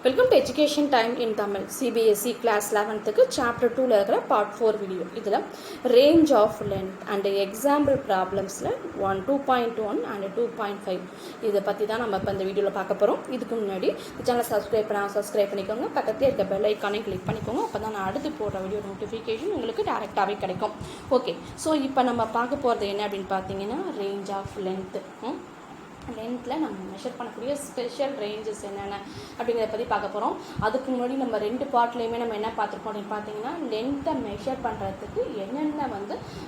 Welcome to education time in Tamil CBSE class 11க்கு chapter 2ல இருக்கிற பார்ட் 4 வீடியோ. இதில் range of length and example ப்ராப்ளம்ஸில் 2.1 அண்ட் 2.5 இதை பற்றி தான் நம்ம இப்போ இந்த வீடியோவில் பார்க்க போகிறோம். இதுக்கு முன்னாடி இந்த சேனலை சப்ஸ்கிரைப் பண்ணிக்கோங்க. பக்கத்தில் இருக்க பெல் ஐக்கானை கிளிக் பண்ணிக்கோங்க. அப்போ தான் நான் அடுத்து போடுற வீடியோ நோட்டிஃபிகேஷன் உங்களுக்கு டேரெக்டாகவே கிடைக்கும். ஓகே, ஸோ இப்போ நம்ம பார்க்க போகிறது என்ன அப்படின்னு பார்த்தீங்கன்னா ரேஞ்ச் ஆஃப் லென்த்து. லென்த்தில் நம்ம மெஷர் பண்ணக்கூடிய ஸ்பெஷல் ரேஞ்சஸ் என்னென்ன அப்படிங்கிறத பற்றி பார்க்க போகிறோம். அதுக்கு முன்னாடி நம்ம ரெண்டு பார்ட்லேயுமே நம்ம என்ன பார்த்துருக்கோம் அப்படின்னு பார்த்தீங்கன்னா லென்த்தை மெஷர் பண்ணுறதுக்கு என்னென்ன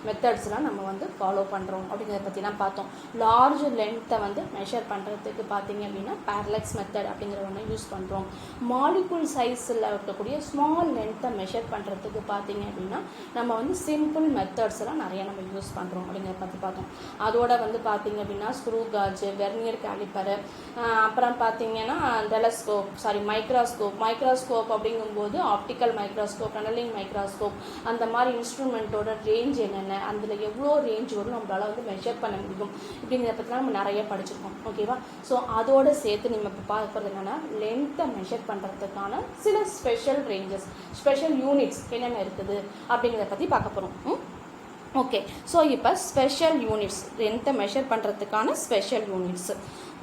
மெத்தட்ஸ்லாம் நம்ம ஃபாலோ பண்ணுறோம் அப்படிங்கிறத பற்றிலாம் பார்த்தோம். லார்ஜ் லென்த்தை மெஷர் பண்ணுறதுக்கு பார்த்தீங்க அப்படின்னா பேரலக்ஸ் மெத்தட் அப்படிங்கிற ஒன்று யூஸ் பண்ணுறோம். மாலிகுல் சைஸில் இருக்கக்கூடிய ஸ்மால் லென்த்தை மெஷர் பண்ணுறதுக்கு பார்த்தீங்க அப்படின்னா நம்ம சிம்பிள் மெத்தட்ஸ்லாம் நிறைய நம்ம யூஸ் பண்ணுறோம் அப்படிங்கிறத பற்றி பார்த்தோம். அதோட பார்த்தீங்க அப்படின்னா ஸ்க்ரூ காஜ், வெர்னியர் கேலிப்பரு, அப்புறம் பார்த்தீங்கன்னா மைக்ரோஸ்கோப் அப்படிங்கும்போது ஆப்டிக்கல் மைக்ரோஸ்கோப், டனலிங் மைக்ரோஸ்கோப், அந்த மாதிரி இன்ஸ்ட்ருமெண்ட்டோட ரேஞ்ச் என்னென்ன, அதில் எவ்வளோ ரேஞ்ச் வரும் நம்மளால் மெஷர் பண்ண முடியும் இப்படிங்கிறத பற்றிலாம் நம்ம நிறைய படிச்சிருக்கோம். ஓகேவா? ஸோ அதோடு சேர்த்து நம்ம இப்போ பார்க்குறது என்னென்னா லென்த்தை மெஷர் பண்ணுறதுக்கான சில ஸ்பெஷல் ரேஞ்சஸ், ஸ்பெஷல் யூனிட்ஸ் என்னென்ன இருக்குது அப்படிங்கிறத பற்றி பார்க்க போகிறோம். ஓகே, ஸோ இப்போ ஸ்பெஷல் யூனிட்ஸ், லென்த்தை மெஷர் பண்ணுறதுக்கான ஸ்பெஷல் யூனிட்ஸ்.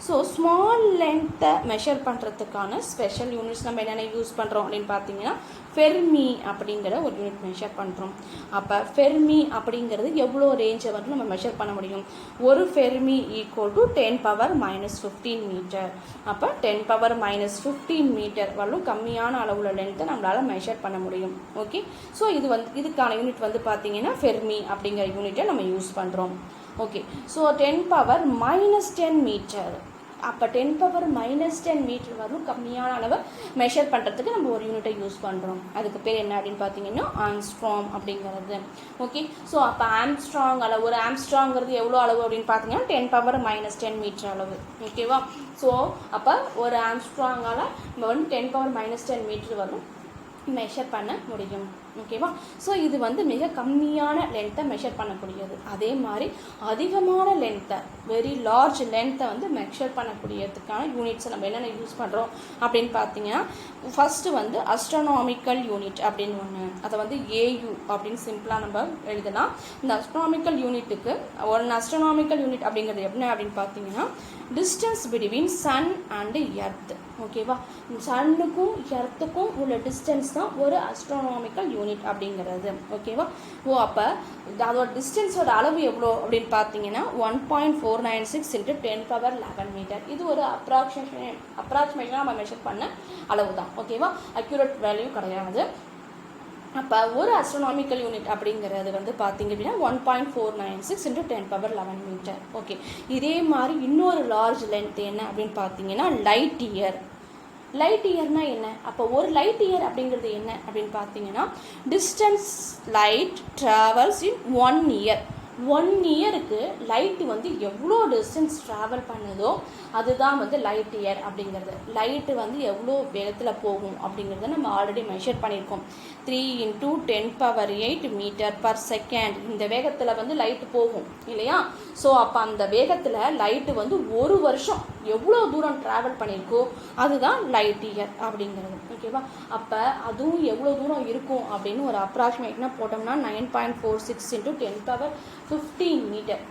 ஸோ ஸ்மால் லென்த்தை மெஷர் பண்ணுறதுக்கான ஸ்பெஷல் யூனிட்ஸ் நம்ம என்னென்ன யூஸ் பண்ணுறோம் அப்படின்னு பார்த்தீங்கன்னா ஃபெர்மி அப்படிங்கிற ஒரு யூனிட் மெஷர் பண்ணுறோம். அப்போ ஃபெர்மி அப்படிங்கிறது எவ்வளோ ரேஞ்சை நம்ம மெஷர் பண்ண முடியும்? ஒரு ஃபெர்மி ஈக்குவல் டு 10⁻⁻15 மீட்டர். அப்போ 10⁻⁻15 மீட்டர் வரலும் கம்மியான அளவுள்ள லென்த்தை நம்மளால் மெஷர் பண்ண முடியும். ஓகே, ஸோ இதுக்கான யூனிட் பார்த்தீங்கன்னா ஃபெர்மி அப்படிங்கிற யூனிட்டை நம்ம யூஸ் பண்ணுறோம். Okay, so 10⁻⁻10 metre. அப்போ 10⁻⁻10 மீட்டர் வரலும் கம்மியான அளவை மெஷர் பண்ணுறதுக்கு நம்ம ஒரு யூனிட்டை யூஸ் பண்ணுறோம். அதுக்கு பேர் என்ன அப்படின்னு பார்த்தீங்கன்னா ஆம்ஸ்ட்ராங் அப்படிங்கிறது. ஓகே, ஸோ அப்போ ஆம்ஸ்ட்ராங் அளவு, ஒரு ஆம்ஸ்ட்ராங்கிறது எவ்வளோ அளவு அப்படின்னு பார்த்தீங்கன்னா 10⁻⁻10 மீட்டர் அளவு. ஓகேவா? ஸோ அப்போ ஒரு ஆம்ஸ்ட்ராங்கால் நம்ம 10⁻⁻10 மீட்டர் வரும் மெஷர் பண்ண முடியும். ஓகேவா? ஸோ இது மிக கம்மியான லென்த்தை மெஷர் பண்ணக்கூடியது. அதே மாதிரி அதிகமான லென்த்தை, வெரி லார்ஜ் லென்த்தை மெஷர் பண்ணக்கூடியதுக்கான யூனிட்ஸை நம்ம என்னென்ன யூஸ் பண்ணுறோம் அப்படின்னு பார்த்தீங்கன்னா ஃபஸ்ட்டு அஸ்ட்ரானாமிக்கல் யூனிட் அப்படின்னு ஒன்று, அதை ஏயு அப்படின்னு சிம்பிளாக நம்ம எழுதலாம். இந்த அஸ்ட்ரானாமிக்கல் யூனிட்டுக்கு அஸ்ட்ரானாமிக்கல் யூனிட் அப்படிங்கிறது என்ன அப்படின்னு பார்த்தீங்கன்னா distance between sun and earth. ஓகேவா? சன்னுக்கும் எர்த்துக்கும் உள்ள டிஸ்டன்ஸ் தான் ஒரு அஸ்ட்ரானாமிக்கல் யூனிட் அப்படிங்கிறது. ஓகேவா? அப்போ அதோட டிஸ்டன்ஸோட அளவு எவ்வளோ அப்படின்னு பார்த்தீங்கன்னா 1.496 × 10⁻11 மீட்டர். இது ஒரு அப்ராக்சிமேஷனாக நம்ம மெஷர் பண்ண அளவு தான். ஓகேவா? அக்யூரேட் வேல்யூ கிடையாது. அப்போ ஒரு அஸ்ட்ரானாமிக்கல் யூனிட் அப்படிங்கிறது பார்த்தீங்க அப்படின்னா 1.496 × 10⁻11 மீட்டர். ஓகே, இதே மாதிரி இன்னொரு லார்ஜ் லென்த் என்ன அப்படின்னு பார்த்தீங்கன்னா லைட் இயர். லைட் இயர்னா என்ன? அப்போ ஒரு லைட் இயர் அப்படிங்கிறது என்ன அப்படின்னு பார்த்தீங்கன்னா டிஸ்டன்ஸ் லைட் ட்ராவல்ஸ் இன் 1 இயர். 1 இயருக்கு லைட்டு எவ்வளோ டிஸ்டன்ஸ் ட்ராவல் பண்ணுதோ அதுதான் லைட் இயர் அப்படிங்கிறது. லைட்டு எவ்வளோ வேகத்தில் போகும் அப்படிங்கிறத நம்ம ஆல்ரெடி மெஷர் பண்ணியிருக்கோம். 3 × 10⁸ மீட்டர்/செகண்ட். இந்த வேகத்தில் லைட்டு போகும் இல்லையா? ஸோ அப்போ அந்த வேகத்தில் லைட்டு ஒரு வருஷம் எவ்வளோ தூரம் ட்ராவல் பண்ணியிருக்கோ அதுதான் லைட் இயர் அப்படிங்கிறது. ஓகேவா? அப்போ அதுவும் எவ்வளோ தூரம் இருக்கும் அப்படின்னு ஒரு அப்ராக்சிமேட்னா போட்டோம்னா 9.46 × 10⁻15 மீட்டர்.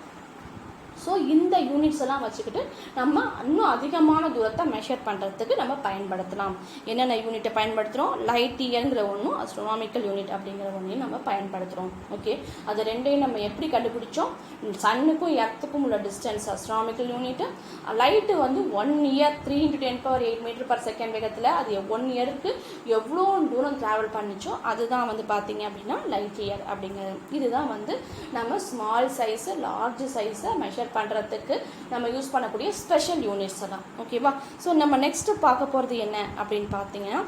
ஸோ இந்த யூனிட்ஸ் எல்லாம் வச்சுக்கிட்டு நம்ம இன்னும் அதிகமான தூரத்தை மெஷர் பண்ணுறதுக்கு நம்ம பயன்படுத்தலாம். என்னென்ன யூனிட்டை பயன்படுத்துகிறோம்? லைட் இயர்ங்கிற ஒன்றும் அஸ்ட்ரானாமிக்கல் யூனிட் அப்படிங்கிற ஒன்றையும் நம்ம பயன்படுத்துகிறோம். ஓகே, அது ரெண்டையும் நம்ம எப்படி கண்டுபிடிச்சோம்? சன்னுக்கும் எர்த்துக்கும் உள்ள distance astronomical unit. Light 1 year 3 × 10⁸8 மீட்டர்/செகண்ட் வேகத்தில் அது 1 இயருக்கு எவ்வளோ தூரம் ட்ராவல் பண்ணிச்சோ அதுதான் பார்த்தீங்க அப்படின்னா லைட் இயர் அப்படிங்கிறது. இதுதான் நம்ம ஸ்மால் சைஸு லார்ஜ் சைஸை மெஷர் பண்ணுறதுக்கு நம்ம யூஸ் பண்ணக்கூடிய ஸ்பெஷல் யூனிட்ஸ் தான். ஓகேவா? ஸோ நம்ம நெக்ஸ்ட்டு பார்க்க போகிறது என்ன அப்படின்னு பார்த்தீங்கன்னா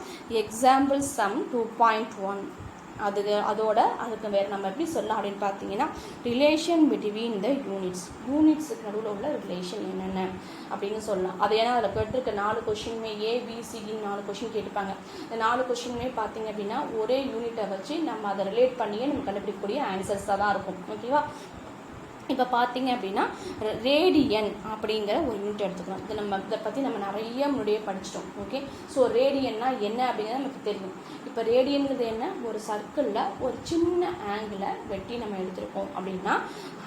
எக்ஸாம்பிள் சம் 2.1. அதுக்கு வேறு நம்ம எப்படி சொல்லலாம் அப்படின்னு பார்த்தீங்கன்னா ரிலேஷன் பிட்வீன் த யூனிட்ஸுக்கு நடுவில் உள்ள ரிலேஷன் என்னென்ன அப்படின்னு சொல்லலாம். அது ஏன்னா அதில் கேட்டிருக்க 4 கொஷினுமே ஏபிசிடின்னு 4 கொஷின் கேட்டுப்பாங்க. இந்த 4 கொஷினுமே பார்த்தீங்க அப்படின்னா ஒரே யூனிட்டை வச்சு நம்ம அதை ரிலேட் பண்ணியே நம்ம கண்டுபிடிக்கக்கூடிய ஆன்சர்ஸாக தான் இருக்கும். ஓகேவா? இப்போ பார்த்தீங்க அப்படின்னா ரேடியன் அப்படிங்கிற ஒரு யூனிட் எடுத்துக்கலாம். இதை பற்றி நம்ம நிறைய முன்னாடியே படிச்சிட்டோம். ஓகே, ஸோ ரேடியன்னா என்ன அப்படிங்கிறது நமக்கு தெரியும். இப்போ ரேடியன்கிறது என்ன, ஒரு சர்க்கிளில் ஒரு சின்ன ஆங்கிளை வெட்டி நம்ம எடுத்துருக்கோம் அப்படின்னா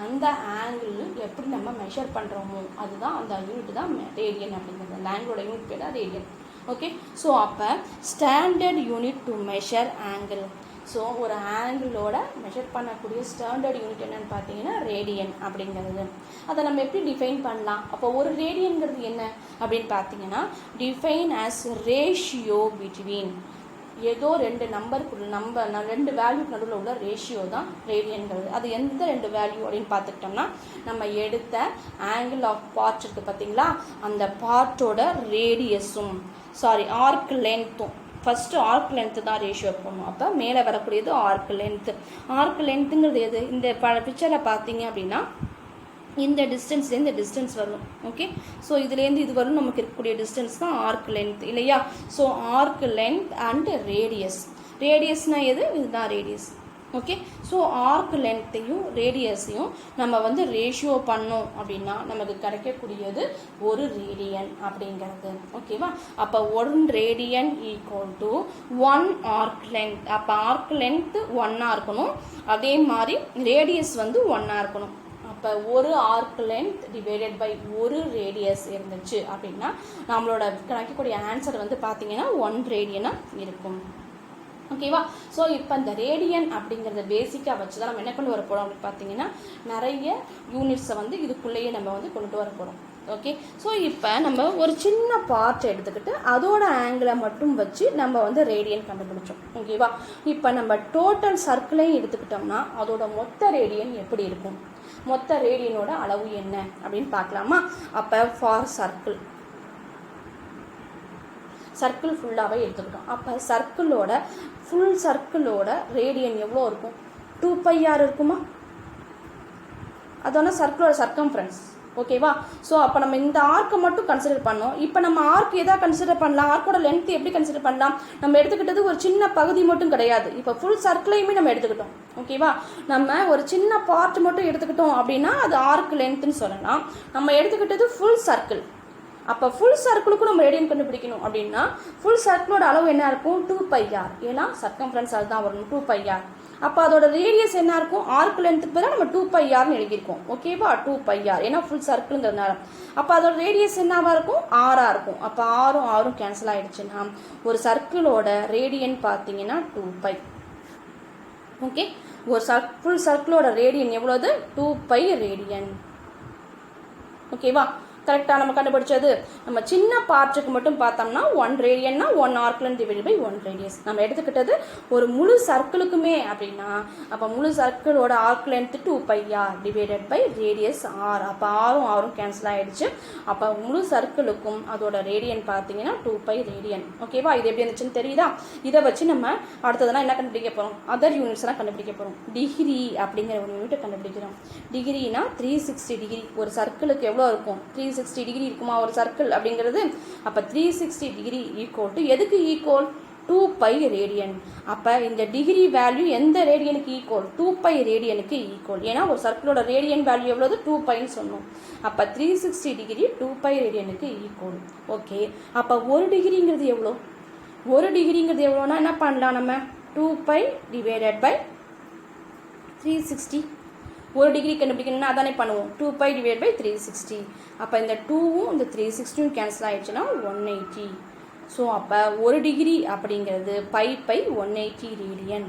அந்த ஆங்கிள் எப்படி நம்ம மெஷர் பண்ணுறோமோ அதுதான் அந்த யூனிட் தான் ரேடியன் அப்படிங்கிறது. அந்த ஆங்கிளோட யூனிட் பேர் தான் ரேடியன். ஓகே, ஸோ அப்போ standard unit to measure angle. So ஒரு ஆங்கிளோட மெஷர் பண்ணக்கூடிய ஸ்டாண்டர்ட் யூனிட் என்னென்னு பார்த்தீங்கன்னா ரேடியன் அப்படிங்கிறது. அதை நம்ம எப்படி டிஃபைன் பண்ணலாம்? அப்போ ஒரு ரேடியன்கிறது என்ன அப்படின்னு பார்த்தீங்கன்னா டிஃபைன் ஆஸ் ரேஷியோ பிட்வீன் ஏதோ ரெண்டு ரெண்டு வேல்யூக்கு நடுவில் உள்ள ரேஷியோ தான் ரேடியன்கிறது. அது எந்த ரெண்டு வேல்யூ அப்படின்னு பார்த்துக்கிட்டோம்னா நம்ம எடுத்த ஆங்கிள் ஆஃப் பார்ட் இருக்குது பார்த்தீங்களா, அந்த பார்ட்டோட ரேடியஸும் ஆர்க் லென்த்தும். ஃபஸ்ட்டு ஆர்க் லென்த்து தான் ரேஷியோ போடணும். அப்போ மேலே வரக்கூடியது ஆர்க் லென்த்து. ஆர்க் லென்த்துங்கிறது எது? இந்த பிக்சரில் பார்த்தீங்க அப்படின்னா இந்த டிஸ்டன்ஸ்லேருந்து இந்த டிஸ்டன்ஸ் வரும். ஓகே, ஸோ இதுலேருந்து இது வரும் நமக்கு இருக்கக்கூடிய டிஸ்டன்ஸ் தான் ஆர்க் லென்த் இல்லையா? So arc length and radius. ரேடியஸ்னால் எது? இதுதான் ரேடியஸ். ஓகே, ஸோ ஆர்க் லென்த்தையும் ரேடியஸையும் நம்ம ரேஷியோ பண்ணோம் அப்படின்னா நமக்கு கிடைக்கக்கூடியது ஒரு ரேடியன் அப்படிங்கிறது. ஓகேவா? அப்போ 1 radian equal to 1 arc length. அப்போ ஆர்க் லென்த்து 1 இருக்கணும், அதே மாதிரி ரேடியஸ் 1 இருக்கணும். அப்போ ஒரு ஆர்க் லென்த் டிவைடட் பை ஒரு ரேடியஸ் இருந்துச்சு அப்படின்னா நம்மளோட கிடைக்கக்கூடிய ஆன்சர் பார்த்தீங்கன்னா 1 ரேடியனாக இருக்கும். ஓகேவா? ஸோ இப்போ இந்த ரேடியன் அப்படிங்கிறத பேசிக்காக வச்சு தான் நம்ம என்ன கொண்டு வர போகிறோம் அப்படின்னு பார்த்தீங்கன்னா நிறைய யூனிட்ஸை இதுக்குள்ளேயே நம்ம கொண்டு வர போகிறோம். ஓகே, ஸோ இப்போ நம்ம ஒரு சின்ன பார்ட் எடுத்துக்கிட்டு அதோட ஆங்கிளை மட்டும் வச்சு நம்ம ரேடியன் கண்டுபிடிச்சோம். ஓகேவா? இப்போ நம்ம டோட்டல் சர்க்கிளையும் எடுத்துக்கிட்டோம்னா அதோட மொத்த ரேடியன் எப்படி இருக்கும், மொத்த ரேடியனோட அளவு என்ன அப்படின்னு பார்க்கலாமா? அப்போ ஃபார் சர்க்கிள் ஃபுல்லாகவே எடுத்துக்கிட்டோம். அப்போ ஃபுல் சர்க்கிளோட ரேடியன் எவ்வளோ இருக்கும்? 2πr இருக்குமா? அதோட சர்க்கிளோட சர்க்கம்ஃபரன்ஸ். ஓகேவா? ஸோ அப்போ நம்ம இந்த ஆர்க்கை மட்டும் கன்சிடர் பண்ணோம். இப்போ நம்ம ஆர்க் எதாவது கன்சிடர் பண்ணலாம், ஆர்க்கோட லென்த் எப்படி கன்சிடர் பண்ணலாம்? நம்ம எடுத்துக்கிட்டது ஒரு சின்ன பகுதி மட்டும் கிடையாது, இப்போ ஃபுல் சர்க்கிளையுமே நம்ம எடுத்துக்கிட்டோம். ஓகேவா? நம்ம ஒரு சின்ன பார்ட் மட்டும் எடுத்துக்கிட்டோம் அப்படின்னா அது ஆர்க் லென்த்னு சொல்லலாம். நம்ம எடுத்துக்கிட்டது ஃபுல் சர்க்கிள். அப்போ ஃபுல் சர்க்கிளுக்கும் நம்ம ரேடியன் கண்டுபிடிக்கணும் அப்படின்னா ஃபுல் சர்க்கிளோட அளவு என்ன இருக்கும்? 2πr. ஏன்னா சர்க்கம்ஃபரன்ஸ் அதுதான் வரணும், 2πr. அப்போ அதோட ரேடியஸ் என்ன இருக்கும்? ஆர்க் லென்த்துக்கு பதிலாக நம்ம 2πrனு எழுதியிருக்கோம். ஓகேவா? 2πr, ஏன்னா ஃபுல் சர்க்கிள்ங்கிறதுனால. அப்போ அதோட ரேடியஸ் என்னவா இருக்கும்? 6 இருக்கும். அப்போ 6 கேன்சல் ஆகிடுச்சுன்னா ஒரு சர்க்கிளோட ரேடியன் பார்த்தீங்கன்னா 2π. ஓகே, ஒரு ஃபுல் சர்க்கிளோட ரேடியன் எவ்வளோது? 2π ரேடியன். ஓகேவா? கரெக்டாக நம்ம கண்டுபிடிச்சது. நம்ம சின்ன பார்ட்டுக்கு மட்டும் பார்த்தோம்னா 1 ரேடியன்னா 1 arc length divided by 1 radius. நம்ம எடுத்துக்கிட்டது ஒரு முழு சர்க்கிளுக்குமே அப்படின்னா அப்போ முழு சர்க்கிளோட arc length 2πr divided by radius r. அப்போ 6 கேன்சல் ஆகிடுச்சு. அப்போ முழு சர்க்கிளுக்கும் அதோட ரேடியன் பார்த்தீங்கன்னா 2π ரேடியன். ஓகேவா? இது எப்படி இருந்துச்சுன்னு தெரியுதா? இதை வச்சு நம்ம அடுத்ததுனா என்ன கண்டுபிடிக்க போகிறோம்? அதர் யூனிட்ஸ்லாம் கண்டுபிடிக்க போகிறோம். டிகிரி அப்படிங்கிற ஒரு யூனிட்டை கண்டுபிடிக்கிறோம். டிகிரினா 360 டிகிரி. ஒரு சர்க்கிளுக்கு எவ்வளோ இருக்கும்? 360 டிகிரி இருக்குமா ஒரு சர்க்கிள் அப்படிங்கிறது? அப்போ 360 டிகிரி ஈக்குவல் டு எதுக்கு ஈக்குவல்? 2π ரேடியன். அப்போ இந்த டிகிரி வேல்யூ எந்த ரேடியனுக்கு ஈக்குவல்? 2π ரேடியனுக்கு ஈக்குவல். ஏன்னா ஒரு சர்க்கிளோட ரேடியன் வேல்யூ எவ்வளவு? 2πன்னு சொன்னோம். அப்போ 360 டிகிரி 2π ரேடியனுக்கு ஈக்குவல். ஓகே, அப்போ ஒரு டிகிரிங்கிறது எவ்வளோ? ஒரு டிகிரிங்கிறது எவ்வளோனா என்ன பண்ணலாம்? நம்ம 2π டிவைடட் பை 360. ஒரு டிகிரி கண்டுபிடிக்கணும்னா அதானே பண்ணுவோம், 2π டிவைட் பை 360. அப்போ இந்த 2வும் இந்த 360யும் கேன்சல் ஆகிடுச்சுன்னா 180. ஸோ அப்போ ஒரு டிகிரி அப்படிங்கிறது π 180 ரேடியன்.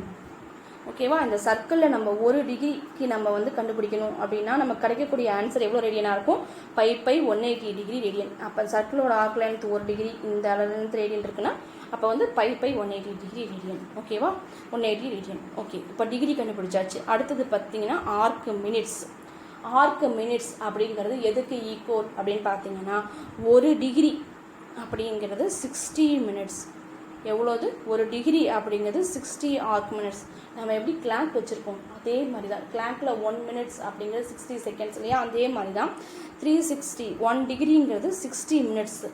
ஓகேவா? இந்த சர்க்கிளில் நம்ம ஒரு டிகிரிக்கு நம்ம கண்டுபிடிக்கணும் அப்படின்னா நமக்கு கிடைக்கக்கூடிய ஆன்சர் எவ்வளோ ரேடியனாக இருக்கும்? π 180 டிகிரி ரேடியன். அப்போ சர்க்கிளோட ஆர்க் லென்த் ஒரு டிகிரி, இந்த லென்த் ரேடியன் இருக்குன்னா அப்போ π 180 டிகிரி ரேடியன். ஓகேவா? 180 ரேடியன். ஓகே, இப்போ டிகிரி கண்டுபிடிச்சாச்சு. அடுத்தது பார்த்தீங்கன்னா ஆர்க் மினிட்ஸ். ஆர்க் மினிட்ஸ் அப்படிங்கிறது எதுக்கு ஈக்குவல் அப்படின்னு பார்த்தீங்கன்னா ஒரு டிகிரி அப்படிங்கிறது 60 மினிட்ஸ். எவ்வளோது? ஒரு டிகிரி அப்படிங்கிறது 60 ஆர்க் மினிட்ஸ். நம்ம எப்படி கிளாக் வச்சுருக்கோம் அதே மாதிரி தான். கிளாக்கில் 1 மினிட்ஸ் அப்படிங்கிறது 60 செகண்ட்ஸ் இல்லையா? அதே மாதிரி தான் 360 1 டிகிரிங்கிறது 60 மினிட்ஸு.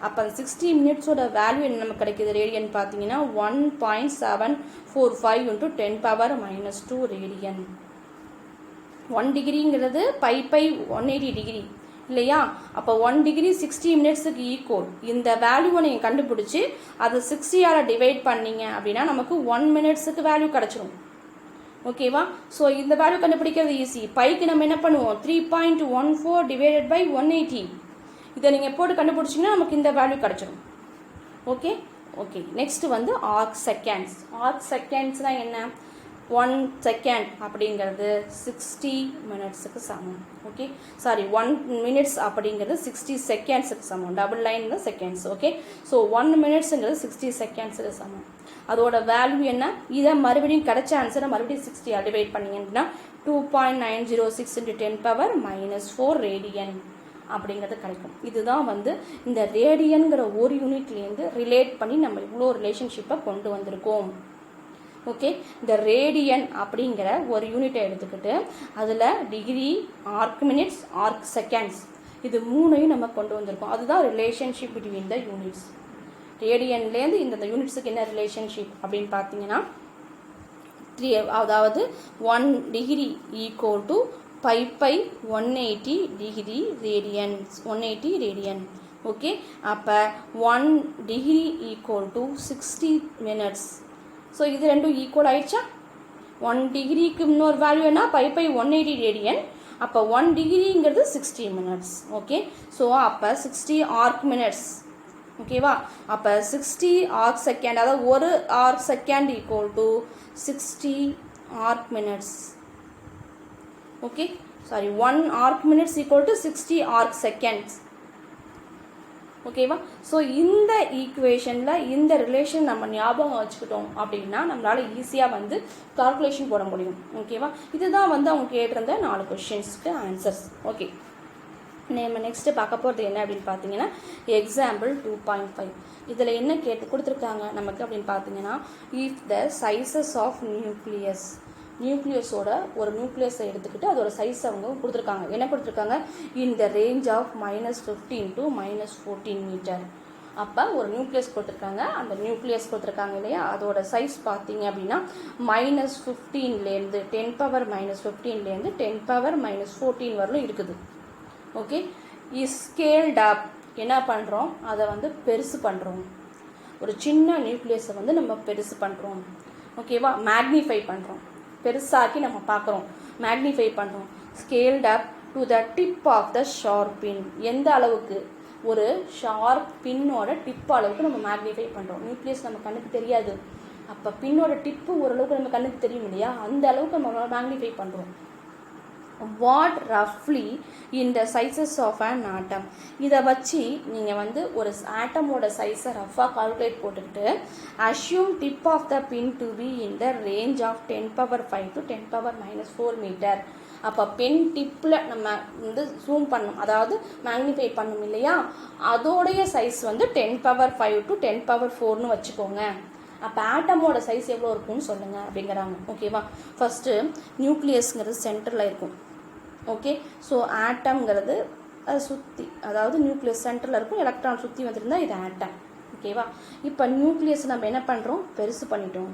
அப்போ அந்த 60 மினிட்ஸோட வேல்யூ என்ன நமக்கு கிடைக்கிது ரேடியன் பார்த்தீங்கன்னா 1.745 × 10⁻⁻2 ரேடியன். 1 டிகிரிங்கிறது பை 180 டிகிரி இல்லையா? அப்போ 1 டிகிரி 60 மினிட்ஸுக்கு ஈக்குவல். இந்த வேல்யூவை நீங்கள் கண்டுபிடிச்சி அதை 60ஆல் டிவைட் பண்ணிங்க அப்படின்னா நமக்கு 1 மினிட்ஸுக்கு வேல்யூ கிடச்சிரும். ஓகேவா? ஸோ இந்த வேல்யூ கண்டுபிடிக்கிறது ஈஸி. பைக்கு நம்ம என்ன பண்ணுவோம், 3.14 டிவைடட் பை 180. இதை நீங்கள் போட்டு கண்டுபிடிச்சிங்கன்னா நமக்கு இந்த வேல்யூ கிடச்சிரும். Okay okay. நெக்ஸ்ட்டு வந்து ஆர்க் செகண்ட்ஸ். ஆர்க் செகண்ட்ஸ்னால் என்ன? 1 செகண்ட் அப்படிங்கிறது 60 மினிட்ஸுக்கு சமம். ஓகே, சாரி 1 மினிட்ஸ் அப்படிங்கிறது 60 செகண்ட்ஸுக்கு சமம். டபுள் லைன் தான் செகண்ட்ஸ். ஓகே, ஸோ 1 மினிட்ஸுங்கிறது 60 செகண்ட்ஸுக்கு சமம். அதோட வேல்யூ என்ன? இதை மறுபடியும் கிடைச்ச ஆன்சரை மறுபடியும் 60 டிவைட் பண்ணிங்கன்னா 2.906 × 10⁻⁻4 ரேடியன் அப்படிங்கிறது கிடைக்கும். இதுதான் வந்து இந்த ரேடியன்கிற ஒரு யூனிட்லேருந்து ரிலேட் பண்ணி நம்ம இவ்வளோ ரிலேஷன்ஷிப்பை கொண்டு வந்திருக்கோம். ஓகே, இந்த ரேடியன் அப்படிங்கிற ஒரு யூனிட்டை எடுத்துக்கிட்டு அதில் degree, arc minutes, arc seconds இது மூணையும் நம்ம கொண்டு வந்திருக்கோம். அதுதான் ரிலேஷன்ஷிப் பிட்வீன் த யூனிட்ஸ். ரேடியன்லேருந்து இந்த யூனிட்ஸுக்கு என்ன ரிலேஷன்ஷிப் அப்படின்னு பார்த்தீங்கன்னா 3, அதாவது 1 degree equal to pi 180 degree radians, 180 radian. Okay, அப்போ 1 degree equal to 60 minutes. So இது ரெண்டும் ஈக்குவல் ஆயிடுச்சா? 1 டிகிரிக்கு இன்னொரு வேல்யூ என்ன? Pi 180 radian. அப்போ 1 டிகிரிங்கிறது 60 மினிட்ஸ். ஓகே, ஸோ அப்போ 60 ஆர்க் மினிட்ஸ். ஓகேவா? அப்போ 60 ஆர்க் செகண்ட், அதாவது ஒரு arc second equal to 60 arc minutes. Okay, sorry 1 arc minutes equal to 60 arc seconds. ஓகேவா? ஸோ இந்த ஈக்குவேஷனில் இந்த ரிலேஷன் நம்ம ஞாபகம் வச்சுக்கிட்டோம் அப்படின்னா நம்மளால் ஈஸியாக வந்து கால்குலேஷன் போட முடியும். ஓகேவா? இதுதான் வந்து அவங்க கேட்டிருந்த 4 கொஷின்ஸ்க்கு ஆன்சர்ஸ். ஓகே, நம்ம நெக்ஸ்ட்டு பார்க்க போகிறது என்ன அப்படின்னு பார்த்தீங்கன்னா எக்ஸாம்பிள் 2.5. இதில் என்ன கொடுத்துருக்காங்க நமக்கு அப்படின்னு பார்த்தீங்கன்னா, இஃப் த சைஸஸ் ஆஃப் நியூக்ளியஸோட ஒரு நியூக்ளியஸை எடுத்துக்கிட்டு அதோட சைஸ் அவங்க கொடுத்துருக்காங்க. என்ன கொடுத்துருக்காங்க? In the range of -15 to -14 metre. அப்போ ஒரு நியூக்ளியஸ் கொடுத்துருக்காங்க. அந்த நியூக்ளியஸ் கொடுத்துருக்காங்க இல்லையா, அதோட சைஸ் பார்த்தீங்க அப்படின்னா -15லேருந்து 10⁻−15லேருந்து 10⁻−14 வரலும் இருக்குது. ஓகே, ஸ்கேல்ட் அப். என்ன பண்ணுறோம்? அதை வந்து பெருசு பண்ணுறோம். ஒரு சின்ன நியூக்ளியஸை வந்து நம்ம பெருசு பண்ணுறோம். ஓகேவா? மேக்னிஃபை பண்ணுறோம். பெருசாக்கி நம்ம பார்க்குறோம், மேக்னிஃபை பண்ணுறோம். Scaled up to the tip of the sharp pin. எந்த அளவுக்கு? ஒரு ஷார்ப் பின்னோட டிப் அளவுக்கு நம்ம மேக்னிஃபை பண்ணுறோம். நியூக்ளியஸ் நம்ம கண்ணுக்கு தெரியாது, அப்போ பின்னோட டிப்பு ஓரளவுக்கு நம்ம கண்ணுக்கு தெரியும் இல்லையா, அந்த அளவுக்கு நம்ம மேக்னிஃபை பண்ணுறோம். வாட் ரஃப்லி in the sizes of an atom. இதை வச்சு நீங்கள் வந்து ஒரு ஆட்டமோட சைஸை ரஃபாக கால்குலேட் போட்டுக்கிட்டு assume tip of the pin to be in the range of 10⁻5 to 10⁻−4 metre. அப்போ பென் டிப்பில் நம்ம வந்து ஜூம் பண்ணணும், அதாவது மேக்னிஃபை பண்ணணும் இல்லையா, அதோடைய சைஸ் வந்து 10⁻5 to 10⁻4ன்னு வச்சுக்கோங்க. அப்போ ஆட்டமோட சைஸ் எவ்வளோ இருக்கும்னு சொல்லுங்கள் அப்படிங்கிறாங்க. ஓகேவா? ஃபஸ்ட்டு நியூக்ளியஸ்ங்கிறது சென்டரில் இருக்கும். ஓகே, ஸோ ஆட்டம்ங்கிறது அதை சுற்றி, அதாவது நியூக்ளியஸ் சென்டரில் இருக்கும், எலக்ட்ரான் சுற்றி வந்துருந்தா இது ஆட்டம். ஓகேவா? இப்போ நியூக்ளியஸ் நம்ம என்ன பண்ணுறோம்? பெருசு பண்ணிட்டோம்.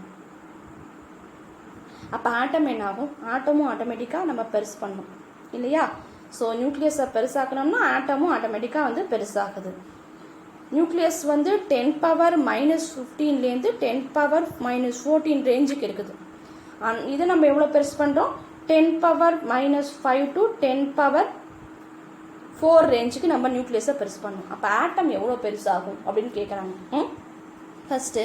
அப்போ ஆட்டம் என்ன ஆகும்? ஆட்டமும் ஆட்டோமேட்டிக்காக நம்ம பெருசு பண்ணணும் இல்லையா? ஸோ நியூக்ளியஸை பெருசாக்கணும்னா ஆட்டமும் ஆட்டோமேட்டிக்காக வந்து பெருசாகுது. நியூக்ளியஸ் வந்து 10⁻−15லேருந்து 10⁻−14 ரேஞ்சுக்கு இருக்குது. இதை நம்ம எவ்வளோ பெருசு பண்ணுறோம்? 10⁻−5 to 10⁻4 ரேஞ்சுக்கு நம்ம நியூக்ளியஸை பெருசு பண்ணணும். அப்போ ஆட்டம் எவ்வளோ பெருசாகும் அப்படின்னு கேட்குறாங்க. First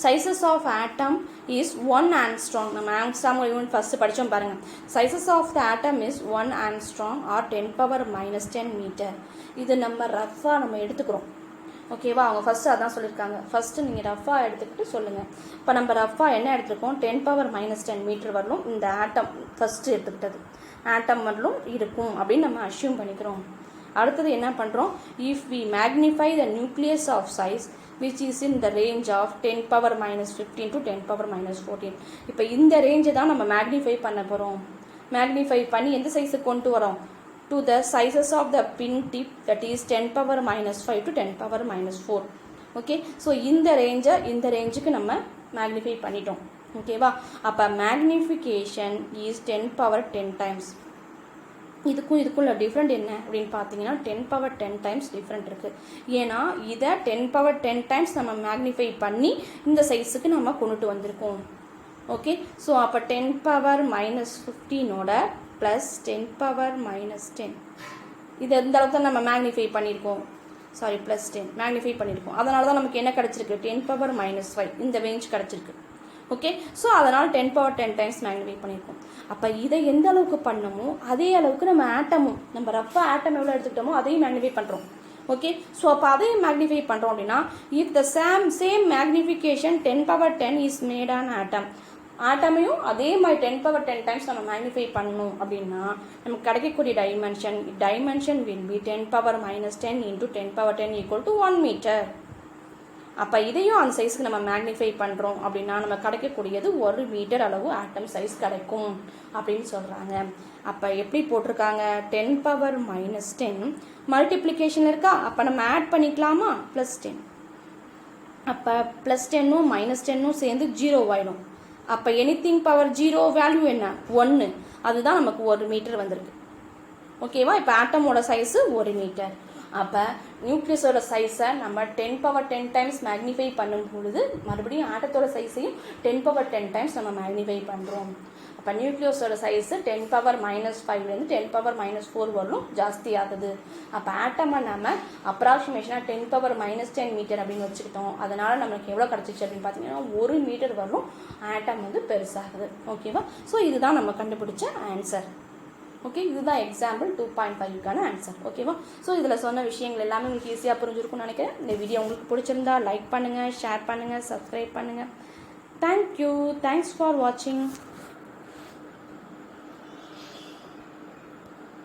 sizes of atom is 1 angstrom. நம்ம ஆங்ஸ்ட்ராங் யூனிட் ஃபஸ்ட்டு படித்தோம் பாருங்கள். Sizes of the atom is 1 angstrom or 10⁻−10 metre. இது நம்ம ரஃபாக நம்ம எடுத்துக்கிறோம். ஓகேவா? அவங்க ஃபஸ்ட்டு அதான் சொல்லியிருக்காங்க. ஃபஸ்ட்டு நீங்கள் ரஃபாக எடுத்துக்கிட்டு சொல்லுங்கள். இப்போ நம்ம ரஃபாக என்ன எடுத்துருக்கோம்? 10⁻−10 மீட்டர் வரலும் இந்த ஆட்டம் ஃபஸ்ட்டு எடுத்துக்கிட்டது ஆட்டம் வரலும் இருக்கும் அப்படின்னு நம்ம அஷ்யூம் பண்ணிக்கிறோம். அடுத்தது என்ன பண்ணுறோம்? If we magnify the nucleus of size which is in the range of 10⁻−15 to 10⁻−14. இப்போ இந்த ரேஞ்சை தான் நம்ம மேக்னிஃபை பண்ண போகிறோம். மேக்னிஃபை பண்ணி எந்த சைஸுக்கு கொண்டு வரோம்? to the sizes of the pin tip, that is 10⁻−5 to 10⁻−4. Okay, so இந்த ரேஞ்சுக்கு நம்ம மேக்னிஃபை பண்ணிட்டோம். ஓகேவா? அப்போ மேக்னிஃபிகேஷன் இஸ் 10⁻10 times. இதுக்குள்ள டிஃப்ரெண்ட் என்ன அப்படின்னு பார்த்தீங்கன்னா 10^10 டைம்ஸ் டிஃப்ரெண்ட் இருக்குது. ஏன்னா இதை 10^10 டைம்ஸ் நம்ம மேக்னிஃபை பண்ணி இந்த சைஸுக்கு நம்ம கொண்டுட்டு வந்திருக்கோம். ஓகே, ஸோ அப்போ 10^-15 ப்ளஸ் 10^-10 இது எந்த அளவுக்கு தான் நம்ம மேக்னிஃபை பண்ணியிருக்கோம், சாரி ப்ளஸ் 10 மேக்னிஃபை பண்ணியிருக்கோம். அதனால தான் நமக்கு என்ன கிடச்சிருக்கு 10^-5 இந்த ரேஞ்ச் கிடச்சிருக்கு. ஓகே, ஸோ அதனால் 10^10 டைம்ஸ் மேக்னிஃபை பண்ணியிருக்கோம். அப்போ இதை எந்த அளவுக்கு பண்ணமோ அதே அளவுக்கு நம்ம ஆட்டமும், நம்ம ரஃபாக ஆட்டம் எவ்வளோ எடுத்துக்கிட்டோமோ அதையும் மேக்னிஃபை பண்ணுறோம். ஓகே, ஸோ அப்போ அதையும் மேக்னிஃபை பண்ணுறோம் அப்படின்னா if the same magnification 10^10 is made on atom, ஆட்டமையும் அதே மாதிரி 10^10 டைம்ஸ் நம்ம மேக்னிஃபை பண்ணணும் அப்படின்னா நமக்கு கிடைக்கக்கூடிய dimension will be 10^-10 into 10^10 equal to 1 metre. அப்போ இதையும் அந்த சைஸ்க்கு நம்ம மேக்னிஃபை பண்ணுறோம் அப்படின்னா நம்ம கிடைக்கக்கூடியது 1 மீட்டர் அளவு ஆட்டம் சைஸ் கிடைக்கும் அப்படின்னு சொல்கிறாங்க. அப்போ எப்படி போட்டிருக்காங்க 10^-10 மல்டிப்ளிகேஷன் இருக்கா, அப்போ நம்ம ஆட் பண்ணிக்கலாமா +10. அப்போ +10ம் -10ம் சேர்ந்து 0 ஆகிடும். அப்போ எனிதிங் பவர் 0 வேல்யூ என்ன 1, அதுதான் நமக்கு 1 மீட்டர் வந்திருக்கு. ஓகேவா, இப்போ ஆட்டமோட சைஸு 1 மீட்டர். அப்போ நியூக்ளியஸோட சைஸை நம்ம 10^10 டைம்ஸ் மேக்னிஃபை பண்ணும் பொழுது மறுபடியும் ஆட்டத்தோட சைஸையும் 10^10 டைம்ஸ் நம்ம மேக்னிஃபை பண்ணுறோம். அப்போ நியூக்ளியஸோட சைஸு 10^-5லேருந்து 10^-4 வரலும் ஜாஸ்தி ஆகுது. அப்போ ஆட்டமை நம்ம அப்ராக்சிமேஷனாக 10^-10 மீட்டர் அப்படின்னு வச்சுக்கிட்டோம். அதனால் நம்மளுக்கு எவ்வளோ கிடச்சிச்சு அப்படின்னு பார்த்தீங்கன்னா 1 மீட்டர் வரலும் ஆட்டம் வந்து பெருசாகுது. ஓகேவா, ஸோ இதுதான் நம்ம கண்டுபிடிச்ச ஆன்சர். ஓகே, இதுதான் எக்ஸாம்பிள் 2.5க்கான ஆன்சர். ஓகேவா, ஸோ இதில் சொன்ன விஷயங்கள் எல்லாமே உங்களுக்கு ஈஸியாக புரிஞ்சிருக்கும்னு நினைக்கிறேன். இந்த வீடியோ உங்களுக்கு பிடிச்சிருந்தா லைக் பண்ணுங்கள், ஷேர் பண்ணுங்கள், சப்ஸ்கிரைப் பண்ணுங்கள். தேங்க்யூ, தேங்க்ஸ் ஃபார் வாட்சிங்.